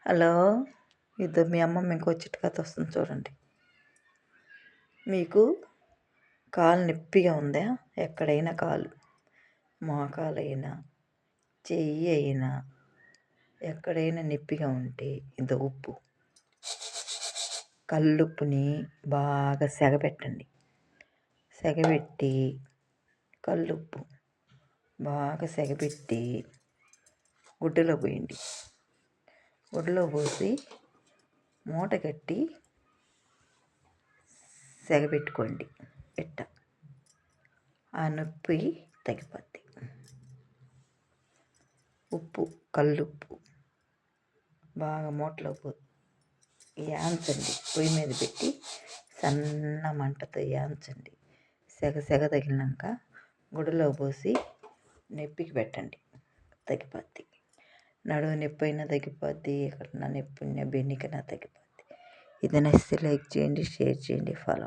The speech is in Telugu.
హలో, ఇదో మీ అమ్మమ్మ ఇంకో చిట్కాతో వస్తుంది చూడండి. మీకు కాలు నొప్పిగా ఉందా? ఎక్కడైనా కాలు, మోకాలైనా, చెయ్యి అయినా, ఎక్కడైనా నొప్పిగా ఉంటే ఇంత ఉప్పు, కల్లుప్పుని బాగా సెగపెట్టండి. సెగపెట్టి కల్లుప్పు బాగా సెగపెట్టి గుడ్డలో పోయండి. గుడ్డలో పోసి మూట కట్టి సెగపెట్టుకోండి. ఆ నొప్పి తగ్గిపోద్ది. ఉప్పు, కల్లుప్పు బాగా మూటలో యాంచండి. పొయ్యి మీద పెట్టి సన్న మంటతో యాంచండి. సెగ తగిలినాక గుడ్డలో పోసి నొప్పికి పెట్టండి, తగ్గిపోద్ది. నడుము నొప్పి అయినా తగ్గిపోద్ది, ఎక్కడన్నా నొప్పి ఉన్న బెణికైనా తగ్గిపోద్ది. ఇది నచ్చితే లైక్ చేయండి, షేర్ చేయండి, ఫాలో